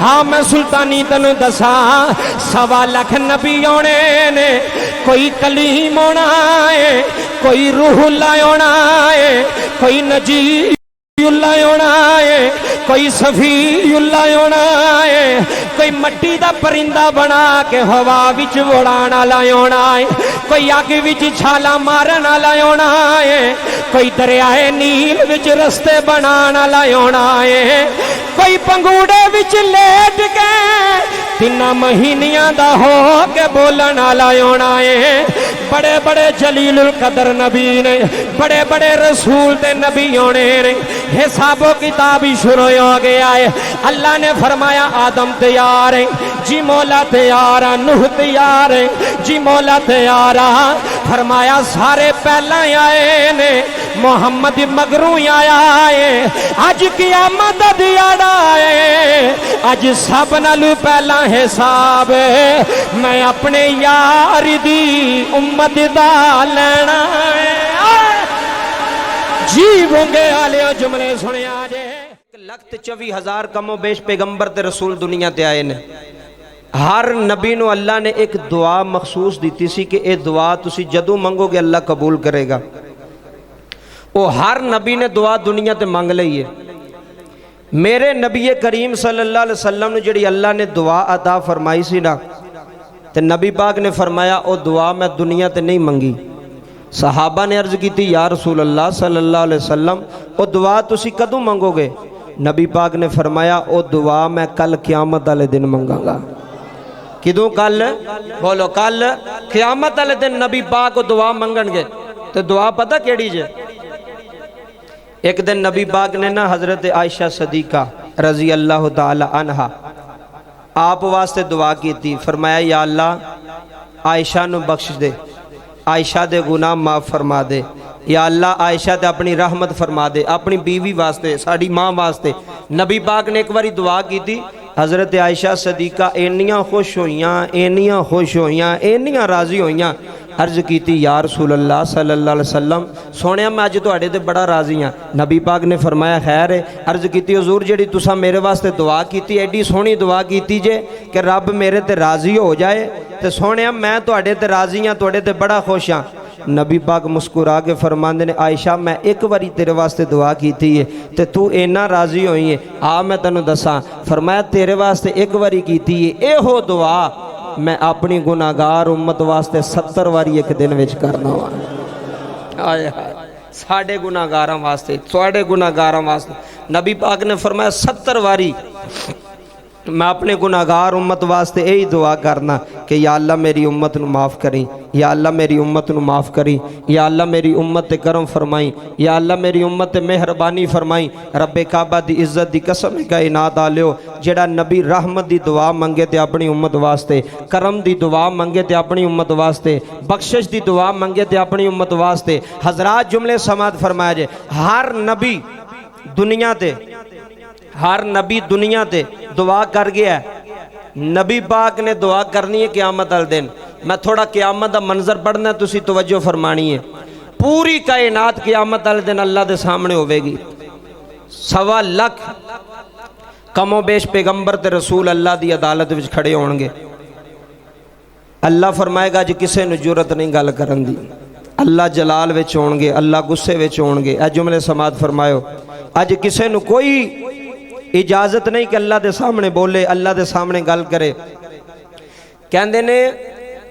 ہاں میں سلطانی تینوں دسا 1.25 لاکھ نبی آنے نے کوئی کلیم ہونا ہے کوئی روح اللہ ہونا ہے کوئی نجی اللہ ہونا ہے کوئی صفی اللہ ہونا ہے کوئی مٹی دا پرندہ بنا کے ہوا وچ اڑان والا ہونا ہے کوئی اگ وچ چھالا مارن والا ہونا ہے کوئی دریائے نیل وچ رستے بنان والا ہونا ہے کوئی پنگوڑے وچ لیٹ کے 3 مہینیاں دا ہو کے بولن والا ہونا ہے بڑے بڑے جلیل القدر نبی نے بڑے بڑے رسول تے نبی ہونے نے حساب و کتاب ہی شروع ہو گیا ہے اللہ نے فرمایا آدم تیار ہے جی مولا تیار ہے نوح تیار ہے جی مولا تیار ہے فرمایا سارے پہلا آئے نے محمد مگروں آیا ہے آج قیامت دیاڑا ہے آج سب نالو پہلا حساب میں اپنے یار دی امت دا لینا ہے جی بونگے آلے جملے سنے آجے 1,24,000 کم و بیش پیغمبر تے رسول دنیا تے آئے نے ہر نبی نو اللہ نے ایک دعا مخصوص دیتی سی کہ اے دعا تسی جدو منگو گے اللہ قبول کرے گا وہ ہر نبی نے دعا دنیا تے مانگ لئی ہے میرے نبی کریم صلی اللہ علیہ وسلم نے جڑی اللہ نے دعا عطا فرمائی سی نا تے نبی پاک نے فرمایا او دعا میں دنیا تے نہیں منگی صحابہ نے عرض کی تھی یا رسول اللہ صلی اللہ علیہ وسلم او دعا تسی کدوں منگو گے نبی پاک نے فرمایا او دعا میں کل قیامت والے دن منگاں گا کدوں کل بولو کل قیامت والے دن نبی پاک کو دعا منگن گے تو دعا پتہ کیڑی جے ایک دن نبی پاک نے نا حضرت عائشہ صدیقہ رضی اللہ تعالی عنہا آپ واسطے دعا کی تھی فرمایا یا اللہ عائشہ نو بخش دے عائشہ دے گناہ معاف فرما دے یا اللہ عائشہ تے اپنی رحمت فرما دے اپنی بیوی واسطے ساڑی ماں واسطے نبی پاک نے ایک باری دعا کی تھی حضرت عائشہ صدیقہ اینیاں خوش ہوئیاں اینیاں راضی ہوئیاں عرض کی تھی یا رسول اللہ صلی اللہ علیہ وسلم سونے میں آج تو اڑے تے بڑا راضی ہیں نبی پاک نے فرمایا خیر ہے عرض کی تھی حضور جڑی تسا میرے واسطے دعا کی تھی ایڈی سونی دعا کی تھی جے کہ رب میرے تے راضی ہو جائے تے سونے میں تو اڑے تے راضی ہیں تو اڑے تے بڑا خوش ہیں نبی پاک مسکرا کے فرماندے نے عائشہ میں ایک واری تیرے واسطے دعا کی تھی ہے تے تو اینا راضی ہوئی ہے آ میں تنو دساں فرمایا تیرے واسطے ایک واری کی تھی ہے اے ہو دعا میں اپنی گناہگار امت واسطے 70 واری ایک دن وچ کرنا ہوا آئے ساڑھے گناہگاراں واسطے ساڑھے گناہگاراں واسطے نبی پاک نے فرمایا 70 واری میں اپنے گناہگار امت واسطے یہی دعا کرنا کہ یا اللہ میری امت نو معاف کریں یا اللہ میری امت نو معاف کریں یا اللہ میری امت تے کرم فرمائیں یا اللہ میری امت تے مہربانی فرمائیں رب کعبہ دی عزت دی قسم کا انعاد آلیو جڑا نبی رحمت دی دعا منگے تے اپنی امت واسطے کرم دی دعا منگے تے اپنی امت واسطے بخشش دی دعا منگے تے اپنی امت واسطے حضرات جملے سماعت فرمایا جے ہر نبی دنیا تے دعا کر گیا ہے نبی پاک نے دعا کرنی ہے قیامت والے دن میں تھوڑا قیامت دا منظر پڑھنا ہے تسی توجہ فرمانی ہے پوری کائنات قیامت والے دن اللہ دے سامنے ہوئے گی 1.25 لاکھ کم و بیش پیغمبر تے رسول اللہ دی عدالت وچ کھڑے ہون گے اللہ فرمائے گا جی کسے نو جرت نہیں گل کرن دی اللہ جلال وچ ہون گے اللہ غصے وچ ہون گے اے جملے سماعت فرمایو اج کسے نو کوئی اجازت نہیں کہ اللہ دے سامنے بولے اللہ دے سامنے گل کرے کہندے نے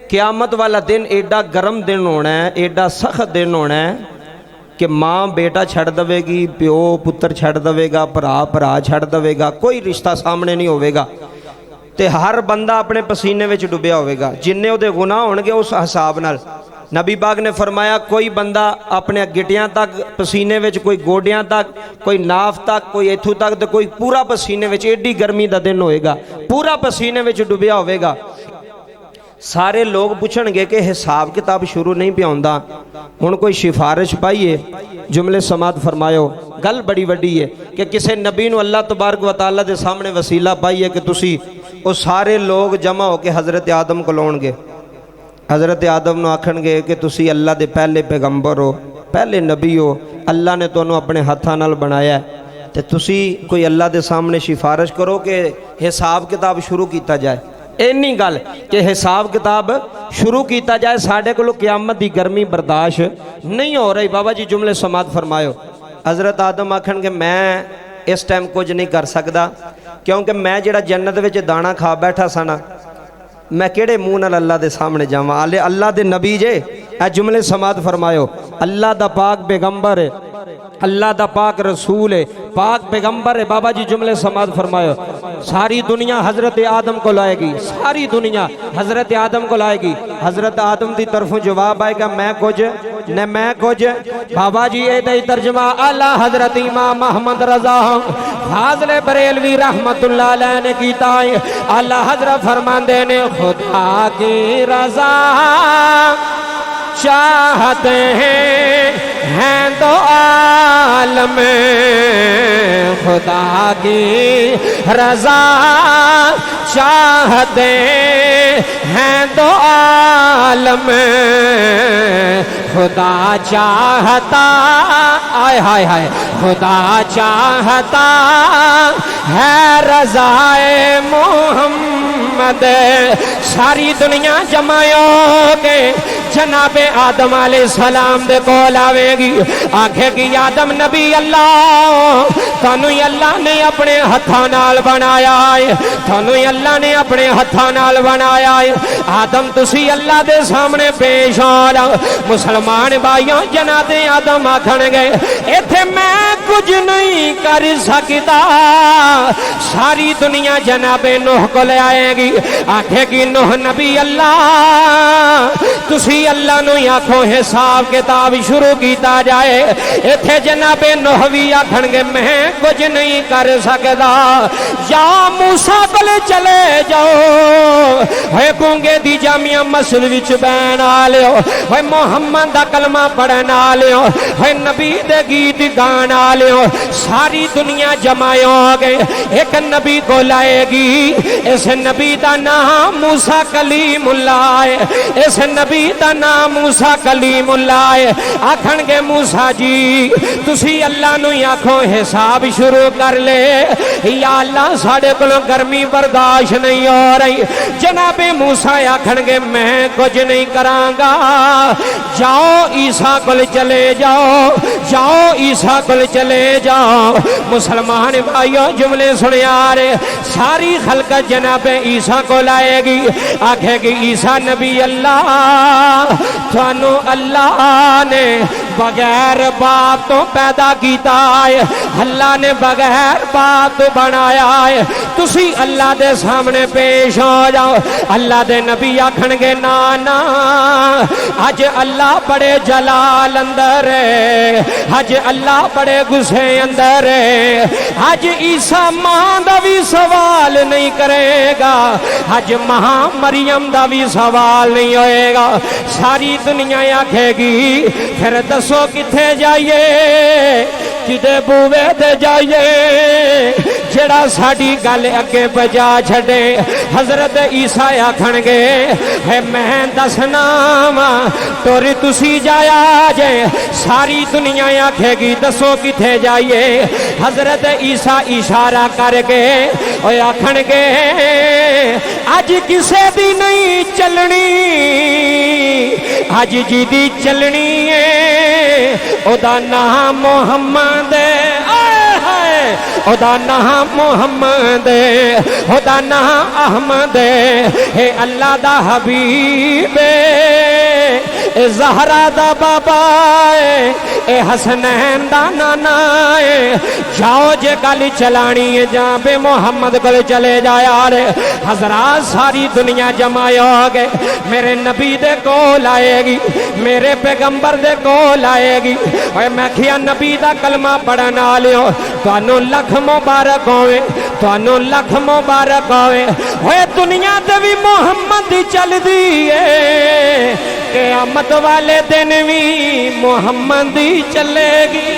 قیامت والا دن ایڈا گرم دن ہونا ہے ایڈا سخت دن ہونا ہے کہ ماں بیٹا چھڑ دوے گی پیو پتر چھڑ دوے گا پرا چھڑ دوے گا کوئی رشتہ سامنے نہیں ہوئے گا تے ہر بندہ اپنے پسینے وچ ڈبیا ہوئے گا جننے او دے گناہ ہونگے اس حساب نال نبی پاک نے فرمایا کوئی بندہ اپنے گٹیاں تک پسینے وچ کوئی گوڈیاں تک کوئی ناف تک کوئی ایتھو تک تے کوئی پورا پسینے وچ ایڈی گرمی دا دن ہوئے گا پورا پسینے وچ ڈبیا ہوئے گا سارے لوگ پوچھن گے کہ حساب کتاب شروع نہیں پہ ہوندا ہن کوئی سفارش پائیے جملے سماعت فرمایو گل بڑی وڈی ہے کہ کسے نبی نو اللہ تبارک و تعالی دے سامنے وسیلہ پائیے کہ تسی او سارے لوگ جمع ہو کے حضرت آدم کو لون گے حضرت آدم نو آکھن گے کہ تسی اللہ دے پہلے پیغمبر ہو پہلے نبی ہو اللہ نے تونوں اپنے ہاتھاں نال بنایا ہے تے تسی کوئی اللہ دے سامنے سفارش کرو کہ حساب کتاب شروع کیتا جائے. اینی گل کہ حساب کتاب شروع کیتا جائے ساڈے کولوں قیامت دی گرمی برداشت نہیں ہو رہی. بابا جی جملے سماعت فرمایو. حضرت آدم آکھن کہ میں اس ٹائم کچھ نہیں کر سکدا کیونکہ میں جڑا جنت وچ دانا کھا بیٹھا سا نا میں کیڑے منہ نال اللہ دے سامنے جاواں. اللہ دے نبی جے اے جملے سماعت فرمایو. اللہ دا پاک پیغمبر ہے, اللہ دا پاک رسول ہے, پاک پیغمبر ہے. بابا جی جملے سماعت فرمایو. ساری دنیا حضرت آدم کو لائے گی, ساری دنیا حضرت آدم کو لائے گی. حضرت آدم دی طرفوں جواب آئے گا میں کچھ نہ میں کچھ. بابا جی اے دے ترجمہ اعلیٰ حضرت امام محمد رضا فاضل بریلوی رحمت اللہ علیہ نے کیتا ہے. اعلیٰ حضرت فرماندے نے خدا کی رضا چاہتے ہیں تو عالم خدا کی رضا چاہتے ہیں تو عالم خدا چاہتا آئے ہائے ہائے خدا چاہتا ہے رضائے محمد. ساری دنیا جمعیوں کے جناب آدم علیہ السلام دے کول آوے گی, آکھے گی آدم نبی اللہ تانوں اللہ نے اپنے ہتھاں نال بنایا ہے, تانوں اللہ نے اپنے ہتھاں نال بنایا ہے. آدم تسی اللہ دے سامنے پیش آ. مسلمان بھائیوں جناب آدم آکھن گے ایتھے میں کچھ نہیں کر سکتا. ساری دنیا جناب نوح کو لے آئے گی, آکھے گی نوح نبی اللہ تسی اللہ نو آکھو حساب کتاب شروع کیتا جائے. ایتھے جناب نوح بھی آکھن گے میں کچھ نہیں کر سکتا. یا موسیٰ کول چلے جاؤ ہوئے گونگے دی جامعہ مسجد وچ بہن آلیو, ہوئے محمد دا کلمہ پڑھن آلیو, ہوئے نبی دے گیت گان آلیو. ساری دنیا جمع ہو گئے, ایک نبی کو لائے گی. اس نبی دا نام موسیٰ کلیم اللہ ہے, اس نبی دا نام موسیٰ کلیم اللہ ہے. آکھن گے موسیٰ جی تسی اللہ نو آکھو حساب شروع کر لے. یا اللہ ساڑے کلوں گرمی برداشت نہیں ہو رہی. جناب موسیٰ آکھن گے میں کچھ نہیں کرانگا. جاؤ عیسیٰ کل چلے جاؤ, جاؤ عیسیٰ کل چلے جاؤ. مسلمان بھائیوں جملے سنے آ رہے. ساری خلقت جناب عیسیٰ کو لائے گی, آکھے گی عیسیٰ نبی اللہ تھانو اللہ نے بغیر باپ تو پیدا کیتا ہے, اللہ نے بغیر باپ تو بنایا ہے. تسی اللہ دے سامنے پیش ہو جاؤ. اللہ دے نبی آکھن گے نانا اج اللہ بڑے جلال اندر ہے, اج اللہ بڑے غصے اندر ہے. اج عیسیٰ ماں دا بھی سوال نہیں کرے گا, اج ماں مریم دا بھی سوال نہیں ہوئے گا. ساری دنیا آکھے گی پھر دسو کتھے جائیے, کدے بوے تے جائیے جڑا ساڈی گل اگے بجا چھڈے. حضرت عیسیٰ آکھن گے ہے میں دسنا وا توری تسی جایا جے. ساری دنیا آکھے گی دسو کتھے جائیے. حضرت عیسیٰ اشارہ کر کے اوے آکھن گے اج کسے دی نہیں چلنی, اج جی دی چلنی ہے او دا نام محمد ہے, او دا نام محمد ہے, او دا نام احمد ہے. اے اللہ دا حبیب ہے, اے زہرا دا بابا ہے, اے حسنین دا نانا ہے. جاؤ جے گل چلانی ہے جہاں بے محمد کو چلے جایا رے. حضرات ساری دنیا جمع ہو گئے. میرے نبی دے کول آئے گی, میرے پیغمبر دے کول آئے گی. اے میں کیا نبی دا کلمہ پڑھن آلیو تانوں لکھ مبارک ہوئے, تانوں لکھ مبارک ہوئے. ہوئے دنیا تے بھی محمد چل دیئے, قیامت والے دن بھی محمد چلے گی.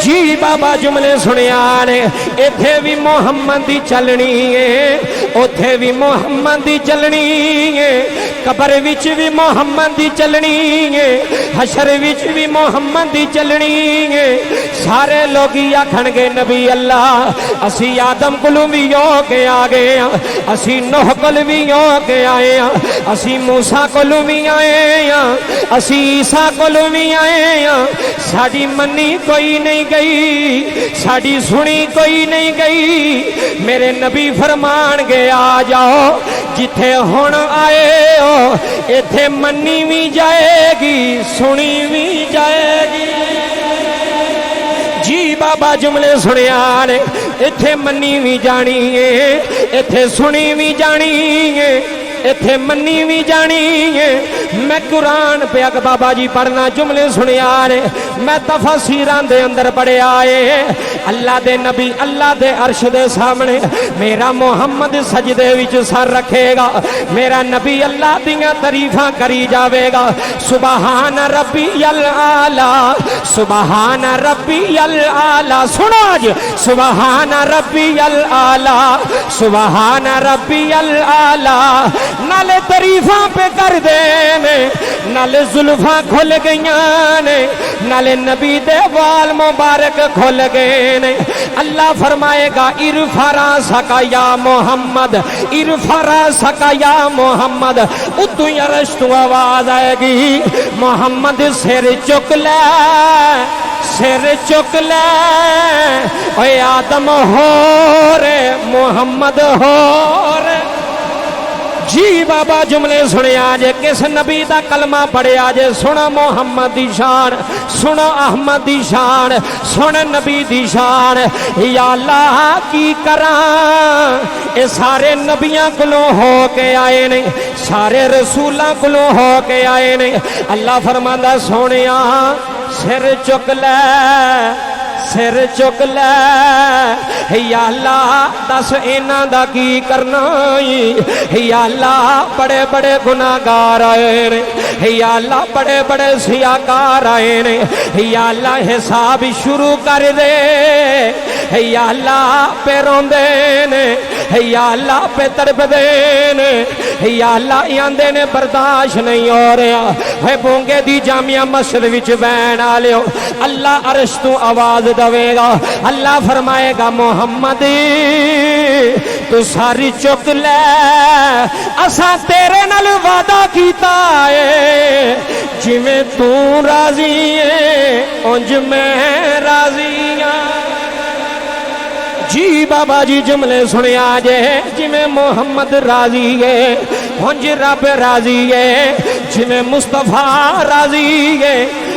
جی بابا جملے سنے آنے ایتھے بھی محمد دی چلنی ہے, اوتھے بھی محمد دی چلنی ہے. قبر وچ بھی محمد دی چلنی ہے حشر وچ بھی محمد دی چلنی ہے سارے لوگ آکھن گے نبی اللہ اسی آدم کولوں بھی ہو کے آ گئے ہاں اسی نوح کول بھی ہو کے آئے ہاں اسی موسیٰ کولوں بھی آئے ہاں اسی عیسیٰ کولوں بھی آئے ہاں ساڈی منی کوئی نہیں گئی ساڈی سنی کوئی نہیں گئی میرے نبی فرمان گے آ جاؤ جتھے ہن آئے ہو ایتھے منی بھی جائے گی سنی بھی جائے گی جی بابا جملے سنیا نے ایتھے منی بھی جانی ہے ایتھے سنی بھی جانی ہے ایتھے منی بھی جانی ہے میں قرآن پہ اگ بابا جی پڑھنا جملے سنیا نے میں تفسیران دے اندر پڑھے آئے اللہ دے نبی اللہ دے عرش دے سامنے میرا محمد سجدے وچ سر رکھے گا میرا نبی اللہ دیاں تعریفاں کری جاوے گا سبحان ربی الاعلی سبحان ربی الاعلی سنو جی سبحان ربی الاعلی سبحان ربی الاعلی نالے تعریفاں پہ کر دے نالے زلفاں کھل گئیاں نے نالے نبی دے وال مبارک کھل گئے نے اللہ فرمائے گا ارفع راسک یا محمد ارفع راسک یا محمد اتو عرش تو آواز آئے گی محمد سر چک لے سر چک لے اے آدم ہو رے محمد ہو رے جی بابا جملے سنے آجے کس نبی دا کلمہ پڑھے آجے سنو محمد دی شان سنو احمد دی شان سن نبی دی شان یا اللہ کی کران اے سارے نبیاں کلوں ہو کے آئے نے سارے رسولاں کلوں ہو کے آئے نے اللہ فرماندہ سونیا سر چک لے سر چک لے یا اللہ دس اینا دا کی کرنا یا اللہ بڑے بڑے گناہگار آئے نے یا اللہ بڑے بڑے سیاکار آئے نے یا اللہ حساب شروع کر دے یا اللہ پہ روندے نے یا اللہ پہ تڑپ دے نے یا اللہ یاندے نے برداشت نہیں ہو رہا ہے بونگے دی جامعہ مسجد وچ بین آلیو اللہ عرش تو آواز دوے گا اللہ فرمائے گا محمد تو ساری چک لے اساں تیرے نال وعدہ کیتا ہے جی میں تو راضی ہے انج میں راضی ہاں جی بابا جی جملے سنے آجے جی میں محمد راضی ہے انج رب راضی ہے جی میں مصطفیٰ راضی ہے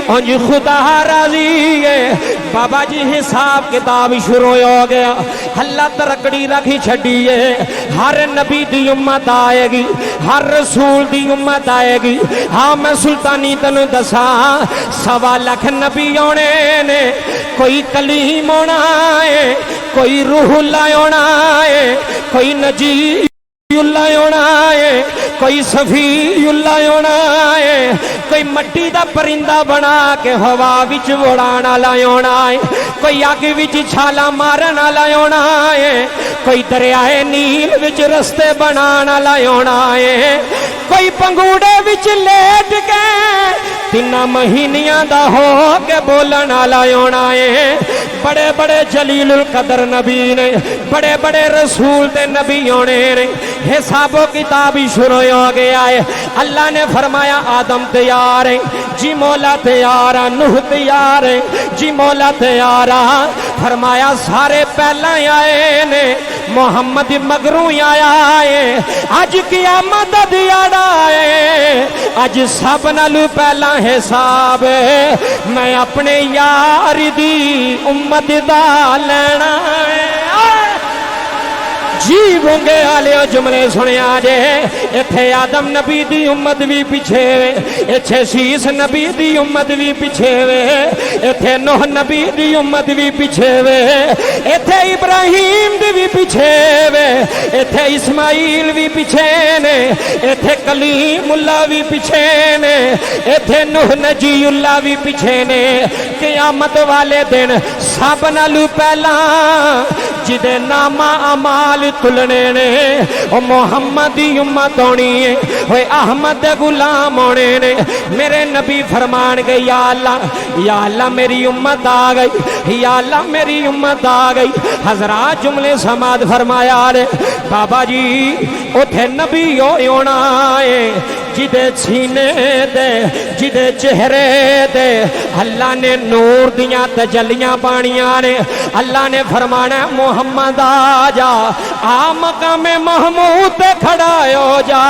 انج خدا راضی ہے بابا جی حساب کتاب شروع ہو گیا اللہ ترکڑی رکھی چھڑی ہے ہر نبی دی امت آئے گی ہر رسول دی امت آئے گی ہاں میں سلطانی تنو دسا 1.25 لاکھ نبی ہونے نے کوئی کلیم ہونا ہے کوئی روح اللہ ہونا ہے کوئی نجی اللہ ہونا ہے کوئی صفی اللہ ہونا ہے کوئی مٹی دا پرندہ بنا کے ہوا وچ اڑانا لا ہونا ہے کوئی آگ وچ چھالا مارنا لا ہونا ہے کوئی دریائے نیل وچ رستے بنانا لا ہونا ہے کوئی پنگوڑے وچ لیٹ کے 3 مہینیاں دا ہو کے بولنا لا ہونا ہے بڑے بڑے جلیل القدر نبی نے بڑے بڑے رسول تے نبی ہونے نے حساب و کتابی شروع ہو گیا ہے اللہ نے فرمایا آدم تیار ہے جی مولا تیار ہے نوح تیار ہے جی مولا تیار ہے فرمایا سارے پہلا آئے نے محمد مگروں آیا ہے آج قیامت دیاڑا ہے آج سب نالو پہلا حساب میں اپنے یار دی امت دا لینا ہے جی بونگے آلے جملے سنے آجے ایتھے آدم نبی دی امت بھی پیچھے وے ایتھے شیس نبی دی امت بھی پیچھے وے ایتھے نوح نبی دی امت بھی پیچھے وے ایتھے ابراہیم دی بھی پیچھے وے ایتھے اسماعیل بھی پیچھے نے ایتھے کلیم اللہ بھی پیچھے نے ایتھے نوح نجی اللہ بھی پیچھے نے قیامت والے دن سب نالو پہلا جدے نامہ امال تلنے نے او محمد دی امت ہونی ہے ہوئے احمد دے غلام ہونے نے میرے نبی فرمان گئے یا اللہ میری امت آ گئی یا اللہ میری امت آ گئی حضرات جملے سماعت فرمایا رے بابا جی اتھے نبی ہونا ہے جدے سینے دے جدے چہرے دے اللہ نے نور دیاں تجلیاں پانیاں نے اللہ نے فرمانا محمد آجا آ مقام محمود پہ کھڑا ہو جا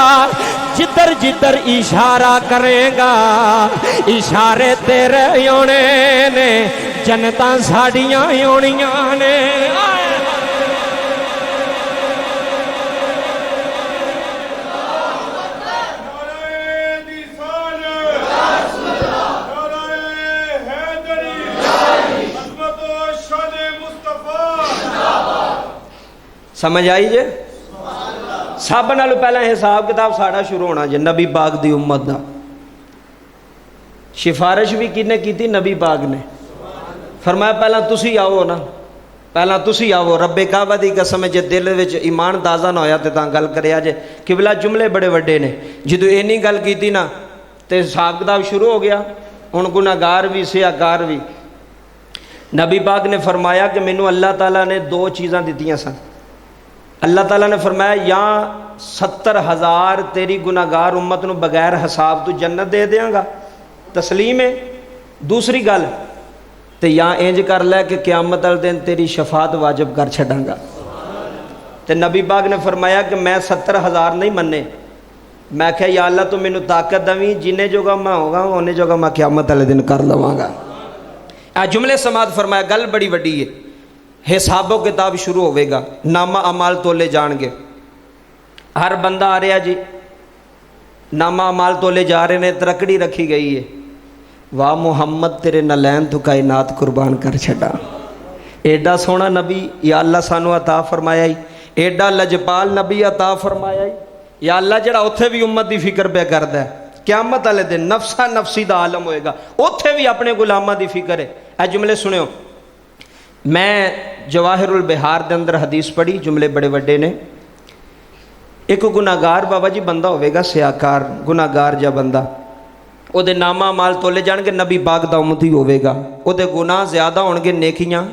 جدر جدر اشارہ کرے گا اشارے تیرے ہونے نے جنتاں ساڑیاں ہونیاں نے سمجھ آئی جے سب نالو پہلا حساب کتاب ساڑا شروع ہونا جے نبی پاک دی امت دا سفارش بھی کنے کی تھی نبی پاک نے فرمایا پہلا تسی آؤ نا پہلا تسی آؤ رب کعبہ دی قسم جے دل وچ ایمان تازہ نہ ہویا تے تاں گل کریا جے قبلہ جملے بڑے وڈے نے جدو اینی گل کی تھی نا تے حساب کتاب شروع ہو گیا ان گناہگار بھی سیاکار بھی نبی پاک نے فرمایا کہ مینوں اللہ تعالیٰ نے دو چیزاں دتیاں سن اللہ تعالیٰ نے فرمایا یا 70,000 تیری گناہگار امت نو بغیر حساب تو جنت دے دیاں گا تسلیم ہے دوسری گل تے یا انج کر لے کہ قیامت والے دن تیری شفاعت واجب کر چھڈاں گا تے نبی پاک نے فرمایا کہ میں 70,000 نہیں مننے میں کہا یا اللہ تو مینوں طاقت دویں جنے جوگا میں ہوگا اونے جوگا میں قیامت والے دن کر لواں گا جملے سماعت فرمایا گل بڑی وڈی ہے حساب و کتاب شروع ہوئے گا نامہ اعمال تولے جان گے ہر بندہ آ رہا جی نامہ اعمال تولے جا رہے نے ترکڑی رکھی گئی ہے واہ محمد تیرے نلین تو کائنات قربان کر چھڑا ایڈا سونا نبی یا اللہ سانو عطا فرمایا ہی ایڈا لجپال نبی عطا فرمایا ہی یا اللہ جڑا اتھے بھی امت دی فکر پہ کردا ہے قیامت والے دن نفسا نفسی دا عالم ہوئے گا اتھے بھی اپنے غلامہ دی فکر ہے اے جملے سنیو میں جواہر البحار دے اندر حدیث پڑھی جملے بڑے وڈے نے ایک گناہگار بابا جی بندہ ہوئے گا سیاکار گناہگار جا بندہ او دے نامہ مال تولے جان کے نبی پاک دا امتی ہوئے گا او دے گناہ زیادہ ہونگے نیکیاں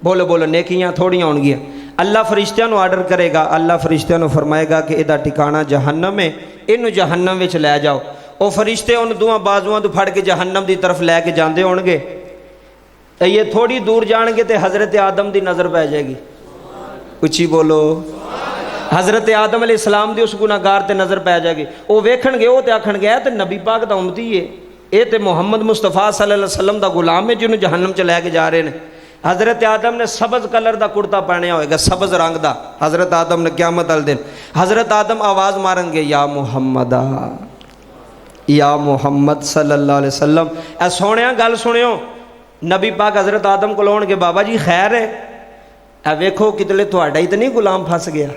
بولو نیکیاں تھوڑیاں ہونگیاں اللہ فرشتیاں نو آرڈر کرے گا اللہ فرشتیاں نو فرمائے گا کہ ادھا ٹھکانہ جہنم ہے انہوں جہنم وچ لے جاؤ او فرشتے ان دوہاں بازوان تو پھڑ کے جہنم دی طرف لے کے جاندے ہونگے یہ تھوڑی دور جان گے تے حضرت آدم دی نظر پہ جائے گی اچھی بولو حضرت آدم علیہ السلام دی اس گناہگار تے نظر پہ جائے گی وہ ویکھن گے وہ تے آکھن گے تے نبی پاک دا امتی ہے اے تے محمد مصطفیٰ صلی اللہ علیہ وسلم دا غلام ہے جنہوں جہنم چ لے کے جا رہے ہیں حضرت آدم نے سبز کلر دا کرتا پہنیا ہوئے گا سبز رنگ دا حضرت آدم نے قیامت والے دن حضرت آدم آواز مارن گے یا محمد صلی اللہ علیہ وسلم اے سونیا گل سنیو نبی پاک حضرت آدم کو لون کے بابا جی خیر ہے اے ویکھو کتلے تھوڑا ہی تو نہیں غلام پھنس گیا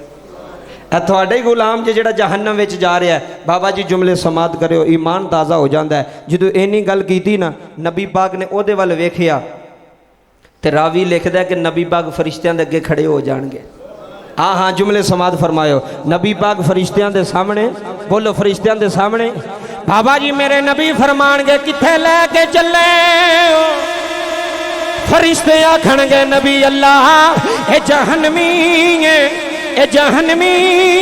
اے تھوڑا ہی غلام جڑا جہنم وچ جا رہا ہے بابا جی جملے سماعت کرو ایمان تازہ ہو جاندہ ہے جدو اینی گل کیتی نا نبی پاک نے او دے وال ویکھیا تے راوی لکھدا ہے کہ نبی پاک فرشتیاں دے اگے کھڑے ہو جان گے ہاں جملے سماعت فرمایو نبی پاک فرشتیاں دے سامنے بولو فرشتیاں دے سامنے بابا جی میرے نبی فرمان گے کتھے لے کے چلے فرشتے آکھن گے نبی اللہ اے جہنمی ہے اے جہنمی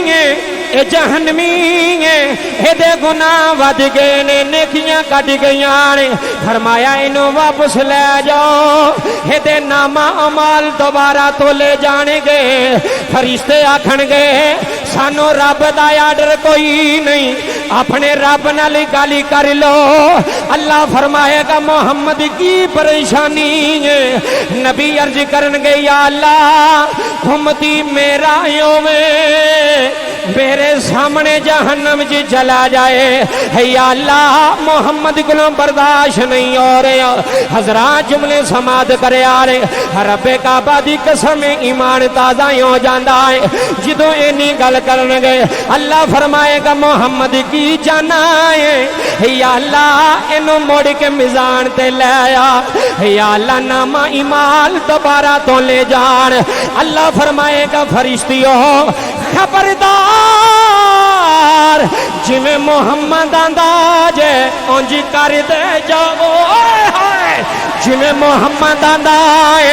ہے اے جہنمی ہے اے دے گناہ ود گئے نے نیکیاں کٹ گئیاں نے فرمایا انہوں واپس لے جاؤ اے دے نامہ عمال دوبارہ تو لے جانے گے فرشتے آکھن گے سانو رب دا آرڈر کوئی نہیں اپنے رب نال گالی کر لو اللہ فرمائے گا محمد کی پریشانی ہے نبی عرض کرن گے یا اللہ امتی میرا یومے میرے سامنے جہنم جی چلا جائے یا اللہ محمد کو برداشت نہیں ہو رہا حضرات جملے سماعت کرے آ رہے رب کعبہ دی قسم ایمان تازہ ہو جاندہ ہے جدوں اینی گل کرنے گئے اللہ فرمائے گا محمد کی جانا ہے یا اللہ انہوں موڑ کے میزان تے لے آیا یا اللہ نامہ ایمان دوبارہ تو لے جان اللہ فرمائے گا فرشتیوں خبردار جی میں محمد انداز اونجی کر دے جاؤ جی میں محمد انداز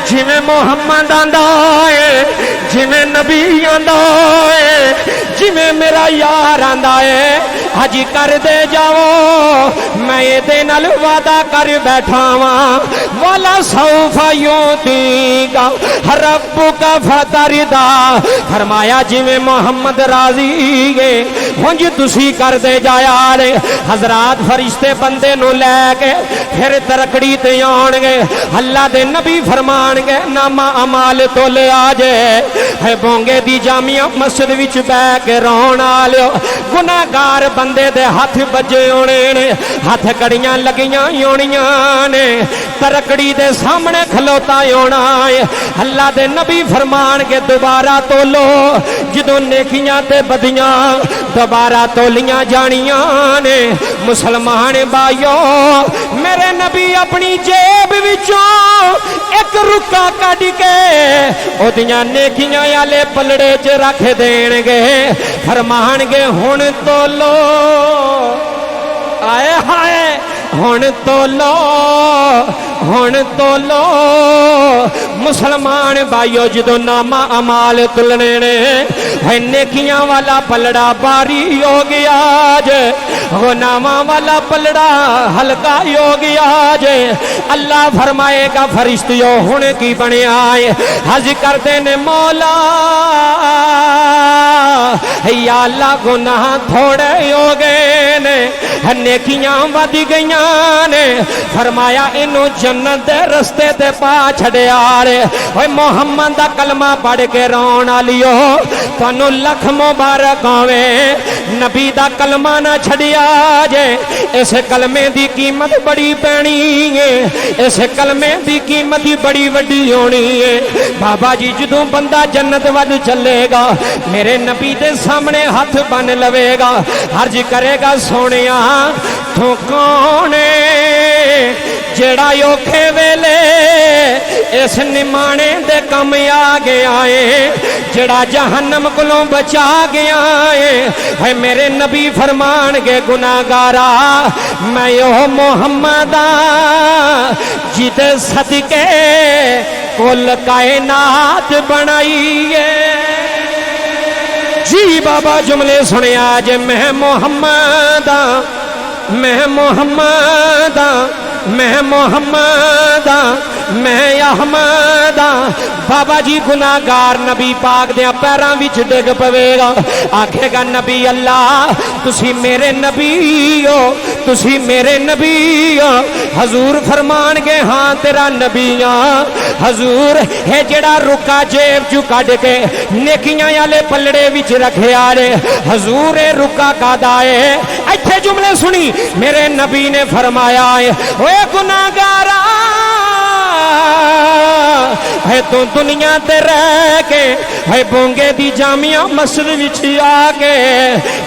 جی میں محمد آندائے جی میں نبی آندائے جی میں میرا یار آندائے حجی کر دے جاؤ میں یہ دن وعدہ کر بیٹھا ہوں والا سوف یعطیکا ربک فترضا فرمایا جی میں محمد راضی گے ہنج تسی کر دے جایا رے حضرات فرشتے بندے نو لے کے پھر ترکڑی تے آن گے اللہ دے نبی فرمان گے نامہ عمال تو لے آجے ہے بونگے دی جامعہ مسجد وچ بے کے رون آلیو گناہگار بندے دے ہاتھ بجے ہونے نے ہاتھ کڑیاں لگیاں یونیاں نے ترکڑی دے سامنے کھلوتا ہونا ہے اللہ دے نبی فرمان کے دوبارہ تو لو جدوں نیکیاں تے بدیاں دوبارہ تو لیاں جانیاں نے مسلمان بھائیو میرے نبی اپنی جیب وچوں ایک رکا کڈ کے او دیاں نیکیاں والے پلڑے چ رکھ دین گے فرمان گے ہن تو لو آئے ہائے ہن تو لو ہن تو لو مسلمان بھائیو جدو نامہ عمال تلنے نے نیکیاں والا پلڑا باری ہو گیا جے گناہاں والا پلڑا ہلکا ہو گیا جے اللہ فرمائے گا فرشتیوں ہن کی بنیا ہے حج کردے نے مولا یا اللہ گناہ تھوڑے ہو گئے نے نیکیاں ود گئیاں نے فرمایا انہوں جنت دے رستے تے پا چھڑے آرے اوہ محمد دا کلمہ پڑھ کے رونا لیو تانوں لکھ مبارک ہوئے نبی دا کلمہ نہ چھڑی آجے اس کلمے دی قیمت بڑی پینی ہے اس کلمے دی قیمت بڑی وڈی ہونی ہے بابا جی جدوں بندہ جنت ود چلے گا میرے نبی دے سامنے ہاتھ بن لوے گا حرج کرے گا سونیا تو کونے جڑا یوکھے ویلے اس نمانے دے کم آگے آئے جڑا جہنم کلوں بچا گیا ہے میرے نبی فرمان گے گناہگارا میں یو محمد جد صدقے کل کائنات بنائیے جی بابا جملے سنے آج میں محمد میں محمد میں محمد میں احمد بابا جی گناہگار نبی پاک دے پیراں وچ ڈگ پوے گا آکھے گا نبی اللہ تسی میرے نبی ہو تسی میرے نبی ہو حضور فرمان گے ہاں تیرا نبی ہاں حضور ہے جڑا رکا جیب چوں کڈ کے نیکیاں والے پلڑے وچ رکھے آرے حضور رکا کادا ہے ایتھے جملے سنی میرے نبی نے فرمایا ہے اوے گناہگارا ہے تو دنیا تے رہ کے ہے بونگے دی جامعہ مسجد وچ آ کے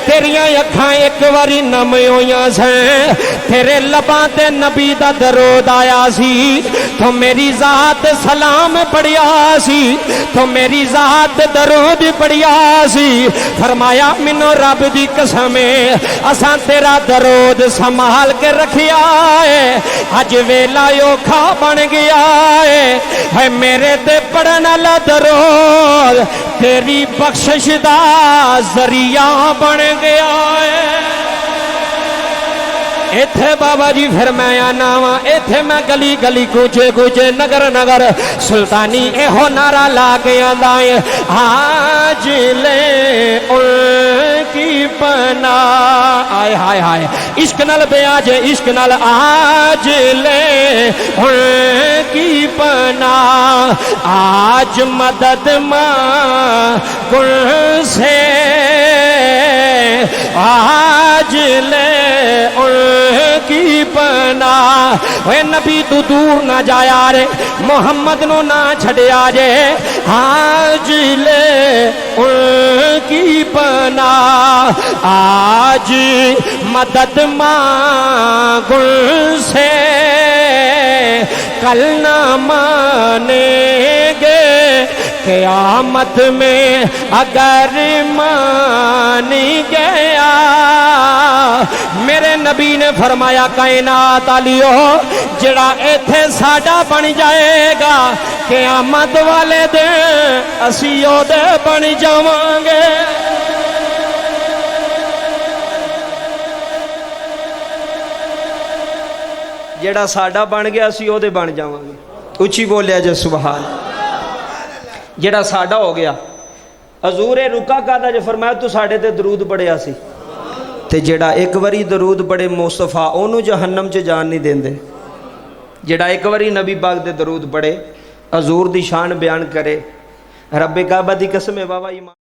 تیریاں اکھاں ایک واری نم ہویاں سیں تیرے لباں تے نبی دا درود آیا سی تو میری ذات سلام پڑھیا سی تو میری ذات درود پڑھیا سی فرمایا منو رب دی قسم اساں تیرا درود سنبھال کے رکھیا ہے اج ویلا اوکھا بن گیا ہے میرے تے پڑھن والا درود تیری بخشش دا ذریعہ بن گیا ہے ایتھے بابا جی پھر میں آنا وا ایتھے میں گلی گلی کوچے کوچے نگر نگر سلطانی ایہو نعرہ لا کے آندا ہے آج لے ان کی پناہ آئے ہائے ہائے عشق نال بے آج عشق نال آج لے ان کی پناہ آج مدد ماں گل سے آج لے ان کی پناہ اے نبی تو دور نہ جایا رے محمد نو نہ چھڑیا جے آج لے ان کی پناہ آج مدد مانگ ان سے کل نہ مانیں گے قیامت میں اگر مانی گیا میرے نبی نے فرمایا کائنات والیو جڑا ایتھے ساڈا بن جائے گا قیامت والے دن اسی او دے بن جاواں گے جڑا ساڈا بن گیا اسی او دے بن جاواں گے اچھی بولیا جے سبحان جڑا ساڈا ہو گیا حضور رکا کہدا جو فرمایا تو ساڈے تے درود پڑھیا سی تے جڑا ایک واری درود پڑھے مصطفیٰ اونوں جہنم چ جان نہیں دیندے جڑا ایک واری نبی پاک دے درود پڑھے حضور دی شان بیان کرے رب کعبہ دی قسم ہے واہ واہ